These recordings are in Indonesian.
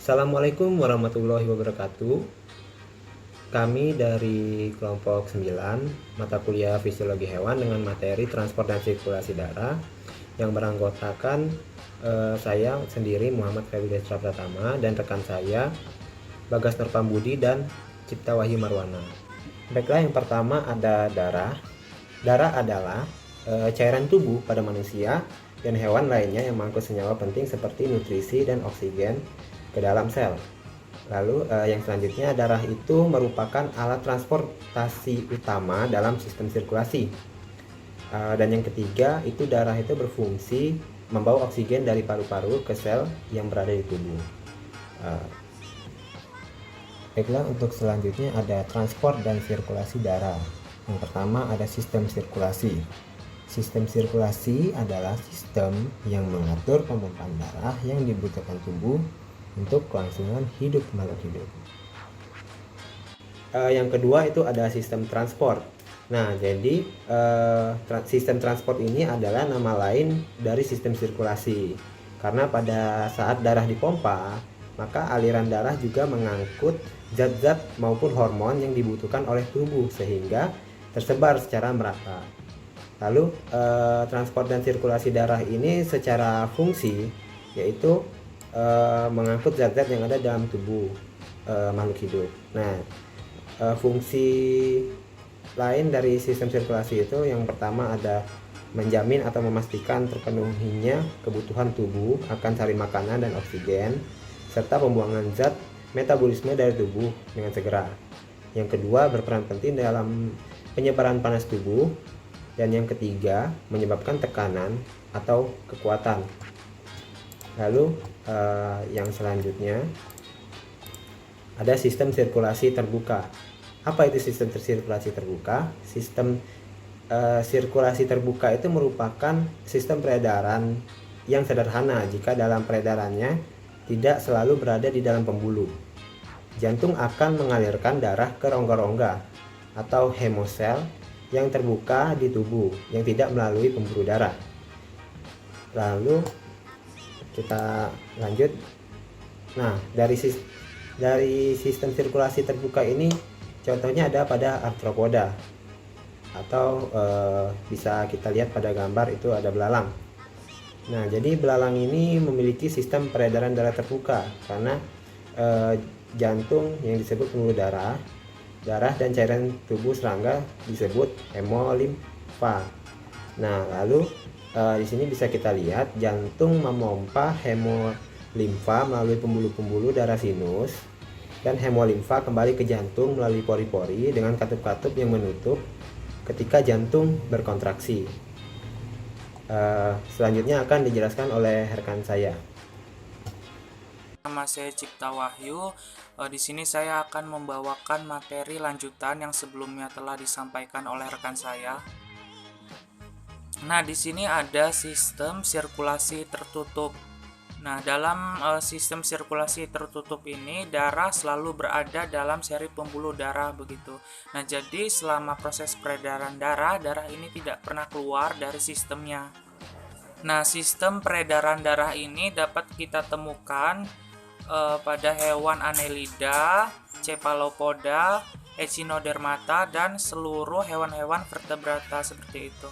Assalamualaikum warahmatullahi wabarakatuh. Kami dari kelompok 9 mata kuliah fisiologi hewan dengan materi transport dan sirkulasi darah yang beranggotakan saya sendiri Muhammad Febri Desra Pratama dan rekan saya Bagas Nurpambudi dan Cipta Wahyu Marwana. Baiklah, yang pertama ada darah. Darah adalah cairan tubuh pada manusia dan hewan lainnya yang mengangkut senyawa penting seperti nutrisi dan oksigen ke dalam sel. Lalu yang selanjutnya, darah itu merupakan alat transportasi utama dalam sistem sirkulasi. Dan yang ketiga, itu darah itu berfungsi membawa oksigen dari paru-paru ke sel yang berada di tubuh. Baiklah, untuk selanjutnya ada transport dan sirkulasi darah. Yang pertama ada sistem sirkulasi. Sistem sirkulasi adalah sistem yang mengatur pemompaan darah yang dibutuhkan tubuh untuk kelangsungan hidup makhluk hidup. Yang kedua itu ada sistem transport. Nah, jadi sistem transport ini adalah nama lain dari sistem sirkulasi. Karena pada saat darah dipompa, maka aliran darah juga mengangkut zat-zat maupun hormon yang dibutuhkan oleh tubuh sehingga tersebar secara merata. Lalu transport dan sirkulasi darah ini secara fungsi yaitu mengangkut zat-zat yang ada dalam tubuh makhluk hidup. Nah, fungsi lain dari sistem sirkulasi itu yang pertama ada menjamin atau memastikan terpenuhinya kebutuhan tubuh akan cari makanan dan oksigen serta pembuangan zat metabolisme dari tubuh dengan segera. Yang kedua, berperan penting dalam penyebaran panas tubuh. Dan yang ketiga, menyebabkan tekanan atau kekuatan. Lalu yang selanjutnya ada sistem sirkulasi terbuka. Apa itu sistem sirkulasi terbuka? Sistem sirkulasi terbuka itu merupakan sistem peredaran yang sederhana jika dalam peredarannya tidak selalu berada di dalam pembuluh. Jantung akan mengalirkan darah ke rongga-rongga atau hemosel yang terbuka di tubuh yang tidak melalui pembuluh darah. Lalu kita lanjut. Nah, dari sistem sirkulasi terbuka ini contohnya ada pada arthropoda atau bisa kita lihat pada gambar itu ada belalang. Nah, jadi belalang ini memiliki sistem peredaran darah terbuka karena jantung yang disebut pembuluh darah dan cairan tubuh serangga disebut hemolimfa. Nah, lalu di sini bisa kita lihat jantung memompa hemolimfa melalui pembuluh-pembuluh darah sinus dan hemolimfa kembali ke jantung melalui pori-pori dengan katup-katup yang menutup ketika jantung berkontraksi. Selanjutnya akan dijelaskan oleh rekan saya. Nama saya Cipta Wahyu. Di sini saya akan membawakan materi lanjutan yang sebelumnya telah disampaikan oleh rekan saya. Nah, di sini ada sistem sirkulasi tertutup. Nah, dalam sistem sirkulasi tertutup ini darah selalu berada dalam seri pembuluh darah begitu. Nah, jadi selama proses peredaran darah ini tidak pernah keluar dari sistemnya. Nah, sistem peredaran darah ini dapat kita temukan pada hewan Annelida, Cephalopoda, Echinodermata, dan seluruh hewan-hewan vertebrata seperti itu.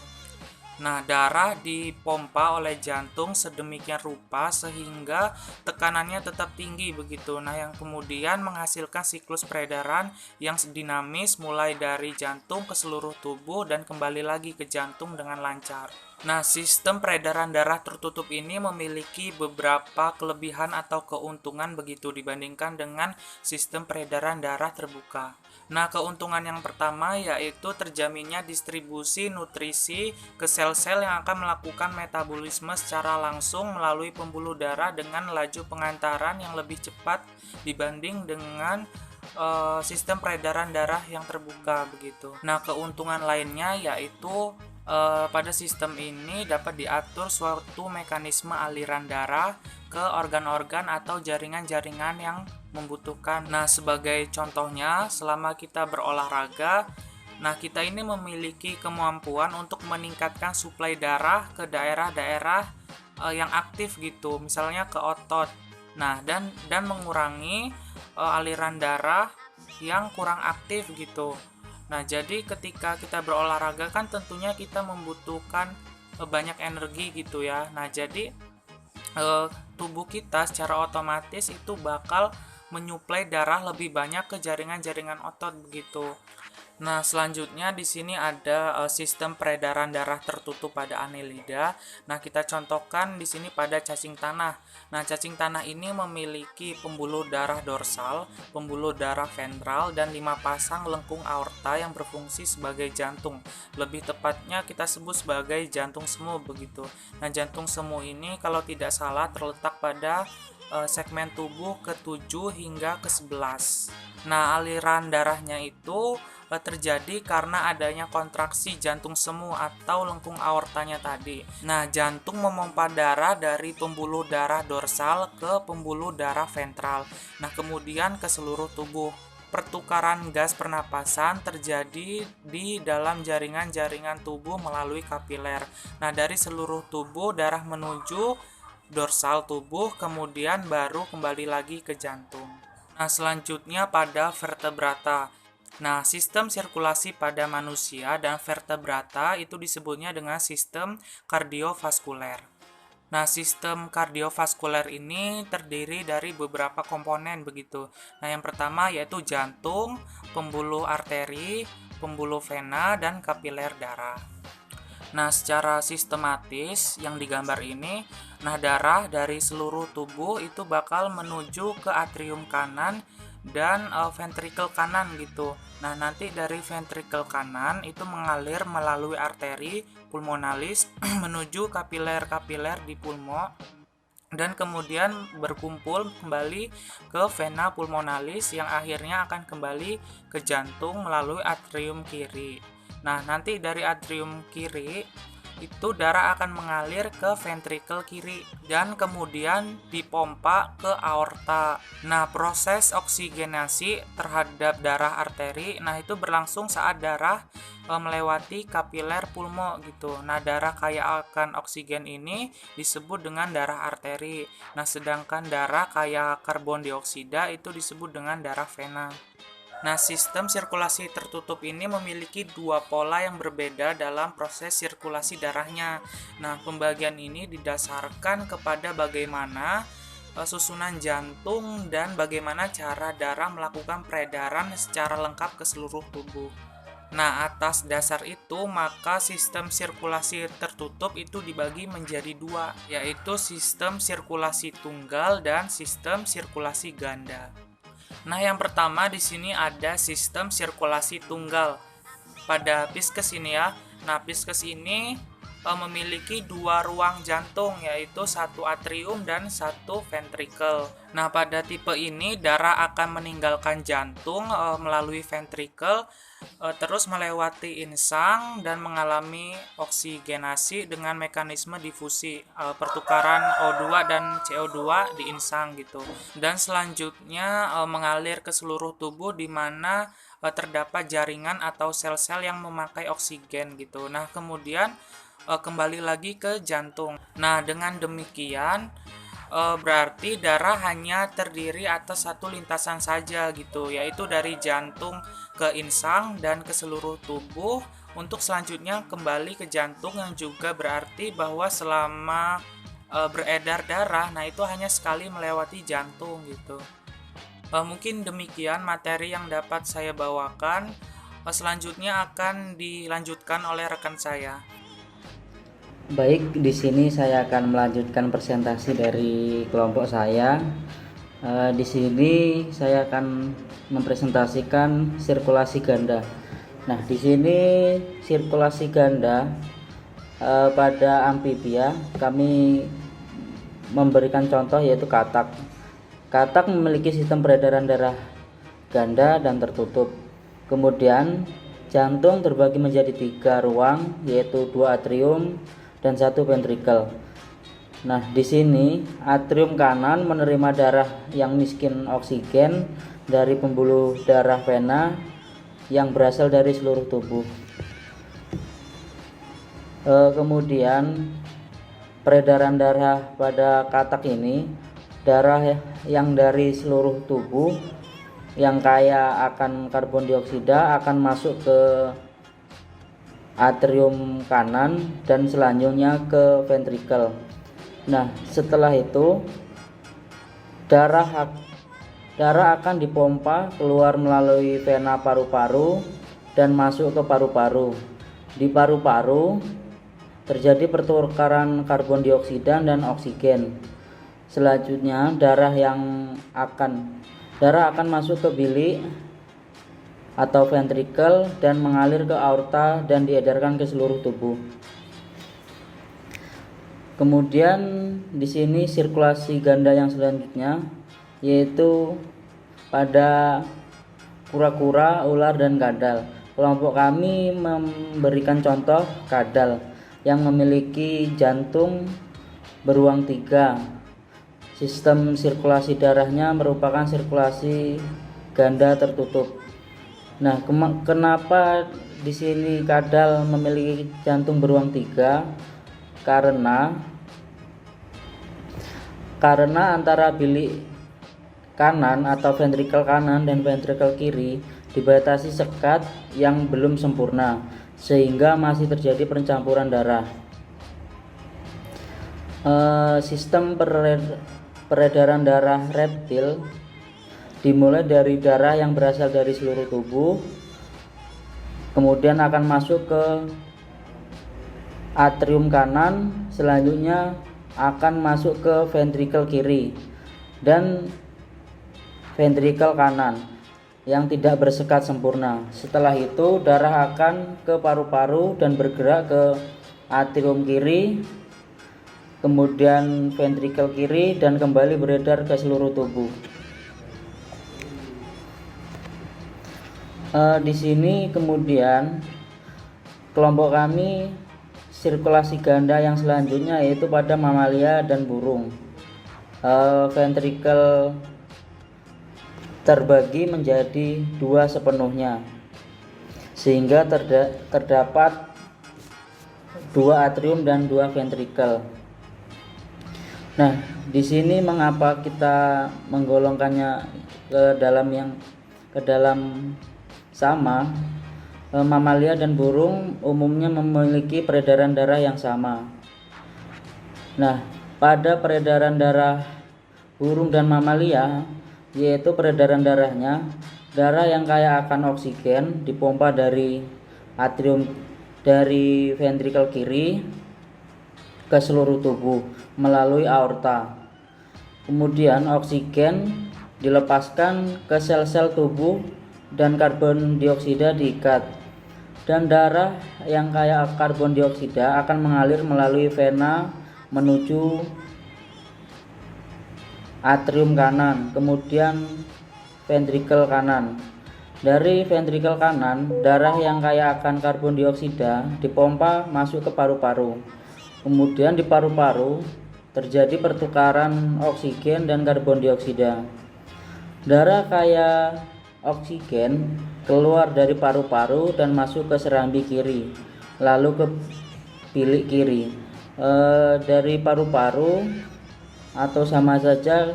Nah, darah dipompa oleh jantung sedemikian rupa sehingga tekanannya tetap tinggi begitu. Nah, yang kemudian menghasilkan siklus peredaran yang dinamis mulai dari jantung ke seluruh tubuh dan kembali lagi ke jantung dengan lancar. Nah, sistem peredaran darah tertutup ini memiliki beberapa kelebihan atau keuntungan begitu dibandingkan dengan sistem peredaran darah terbuka. Nah, keuntungan yang pertama yaitu terjaminnya distribusi nutrisi ke sel-sel yang akan melakukan metabolisme secara langsung melalui pembuluh darah dengan laju pengantaran yang lebih cepat dibanding dengan sistem peredaran darah yang terbuka begitu. Nah, keuntungan lainnya yaitu pada sistem ini dapat diatur suatu mekanisme aliran darah ke organ-organ atau jaringan-jaringan yang membutuhkan. Nah, sebagai contohnya, selama kita berolahraga, nah kita ini memiliki kemampuan untuk meningkatkan suplai darah ke daerah-daerah yang aktif gitu, misalnya ke otot. Nah, dan mengurangi aliran darah yang kurang aktif gitu. Nah, jadi ketika kita berolahraga kan tentunya kita membutuhkan banyak energi gitu ya. Nah, jadi tubuh kita secara otomatis itu bakal menyuplai darah lebih banyak ke jaringan-jaringan otot begitu. Nah, selanjutnya di sini ada sistem peredaran darah tertutup pada annelida. Nah, kita contohkan di sini pada cacing tanah. Nah, cacing tanah ini memiliki pembuluh darah dorsal, pembuluh darah ventral, dan 5 pasang lengkung aorta yang berfungsi sebagai jantung. Lebih tepatnya kita sebut sebagai jantung semu begitu. Nah, jantung semu ini kalau tidak salah terletak pada segmen tubuh ke-7 hingga ke-11. Nah, aliran darahnya itu terjadi karena adanya kontraksi jantung semu atau lengkung aortanya tadi. Nah, jantung memompa darah dari pembuluh darah dorsal ke pembuluh darah ventral. Nah, kemudian ke seluruh tubuh. Pertukaran gas pernapasan terjadi di dalam jaringan-jaringan tubuh melalui kapiler. Nah, dari seluruh tubuh darah menuju dorsal tubuh, kemudian baru kembali lagi ke jantung. Nah, selanjutnya pada vertebrata. Nah, sistem sirkulasi pada manusia dan vertebrata itu disebutnya dengan sistem kardiovaskuler. Nah, sistem kardiovaskuler ini terdiri dari beberapa komponen begitu. Nah, yang pertama yaitu jantung, pembuluh arteri, pembuluh vena, dan kapiler darah. Nah, secara sistematis yang digambar ini, nah darah dari seluruh tubuh itu bakal menuju ke atrium kanan dan ventrikel kanan gitu. Nah, nanti dari ventrikel kanan itu mengalir melalui arteri pulmonalis menuju kapiler-kapiler di pulmo dan kemudian berkumpul kembali ke vena pulmonalis yang akhirnya akan kembali ke jantung melalui atrium kiri. Nah, nanti dari atrium kiri itu darah akan mengalir ke ventrikel kiri dan kemudian dipompa ke aorta. Nah, proses oksigenasi terhadap darah arteri, nah itu berlangsung saat darah melewati kapiler pulmo gitu. Nah, darah kaya akan oksigen ini disebut dengan darah arteri. Nah, sedangkan darah kaya karbon dioksida itu disebut dengan darah vena. Nah, sistem sirkulasi tertutup ini memiliki dua pola yang berbeda dalam proses sirkulasi darahnya. Nah, pembagian ini didasarkan kepada bagaimana susunan jantung dan bagaimana cara darah melakukan peredaran secara lengkap ke seluruh tubuh. Nah, atas dasar itu, maka sistem sirkulasi tertutup itu dibagi menjadi dua, yaitu sistem sirkulasi tunggal dan sistem sirkulasi ganda. Nah, yang pertama di sini ada sistem sirkulasi tunggal. Pada Pisces ini ya. Nah, Pisces ini memiliki dua ruang jantung, yaitu satu atrium dan satu ventrikel. Nah, pada tipe ini darah akan meninggalkan jantung melalui ventrikel, terus melewati insang dan mengalami oksigenasi dengan mekanisme difusi, pertukaran O2 dan CO2 di insang gitu. Dan selanjutnya mengalir ke seluruh tubuh di mana terdapat jaringan atau sel-sel yang memakai oksigen gitu. Nah, kemudian kembali lagi ke jantung. Nah, dengan demikian berarti darah hanya terdiri atas satu lintasan saja gitu, yaitu dari jantung ke insang dan ke seluruh tubuh untuk selanjutnya kembali ke jantung, yang juga berarti bahwa selama beredar darah, nah itu hanya sekali melewati jantung gitu. Mungkin demikian materi yang dapat saya bawakan. Selanjutnya akan dilanjutkan oleh rekan saya. Baik, di sini saya akan melanjutkan presentasi dari kelompok saya. Di sini saya akan mempresentasikan sirkulasi ganda. Nah, di sini sirkulasi ganda pada amfibia kami memberikan contoh yaitu katak. Katak memiliki sistem peredaran darah ganda dan tertutup. Kemudian jantung terbagi menjadi 3 ruang, yaitu 2 atrium dan 1 ventrikel. Nah, di sini atrium kanan menerima darah yang miskin oksigen dari pembuluh darah vena yang berasal dari seluruh tubuh. Kemudian peredaran darah pada katak ini darah yang dari seluruh tubuh yang kaya akan karbon dioksida akan masuk ke atrium kanan dan selanjutnya ke ventrikel. Nah, setelah itu darah akan dipompa keluar melalui vena paru-paru dan masuk ke paru-paru. Di paru-paru terjadi pertukaran karbon dioksida dan oksigen. Selanjutnya darah akan masuk ke bilik atau ventrikel dan mengalir ke aorta dan diedarkan ke seluruh tubuh. Kemudian di sini sirkulasi ganda yang selanjutnya yaitu pada kura-kura, ular dan kadal. Kelompok kami memberikan contoh kadal yang memiliki jantung beruang 3. Sistem sirkulasi darahnya merupakan sirkulasi ganda tertutup. Nah, kenapa di sini kadal memiliki jantung beruang 3? Karena antara bilik kanan atau ventrikel kanan dan ventrikel kiri dibatasi sekat yang belum sempurna, sehingga masih terjadi pencampuran darah. Sistem peredaran darah reptil dimulai dari darah yang berasal dari seluruh tubuh, kemudian akan masuk ke atrium kanan, selanjutnya akan masuk ke ventrikel kiri dan ventrikel kanan yang tidak bersekat sempurna. Setelah itu darah akan ke paru-paru dan bergerak ke atrium kiri, kemudian ventrikel kiri dan kembali beredar ke seluruh tubuh. Di sini kemudian kelompok kami sirkulasi ganda yang selanjutnya yaitu pada mamalia dan burung. Ventrikel terbagi menjadi 2 sepenuhnya, sehingga terdapat 2 atrium dan 2 ventrikel. Nah, di sini mengapa kita menggolongkannya ke dalam sama? Mamalia dan burung umumnya memiliki peredaran darah yang sama. Nah, pada peredaran darah burung dan mamalia, yaitu peredaran darah yang kaya akan oksigen dipompa dari ventrikel kiri ke seluruh tubuh melalui aorta. Kemudian oksigen dilepaskan ke sel-sel tubuh dan karbon dioksida diikat, dan darah yang kaya karbon dioksida akan mengalir melalui vena menuju atrium kanan, kemudian ventrikel kanan. Dari ventrikel kanan, darah yang kaya akan karbon dioksida dipompa masuk ke paru-paru. Kemudian di paru-paru terjadi pertukaran oksigen dan karbon dioksida. Darah kaya oksigen keluar dari paru-paru dan masuk ke serambi kiri, lalu ke bilik kiri. Dari paru-paru atau sama saja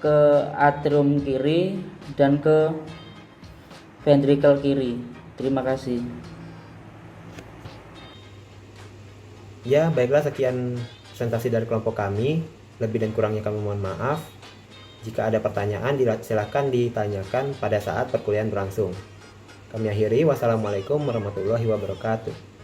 ke atrium kiri dan ke ventrikel kiri. Terima kasih. Ya, baiklah, sekian presentasi dari kelompok kami. Lebih dan kurangnya kami mohon maaf. Jika ada pertanyaan, silakan ditanyakan pada saat perkuliahan berlangsung. Kami akhiri. Wassalamualaikum warahmatullahi wabarakatuh.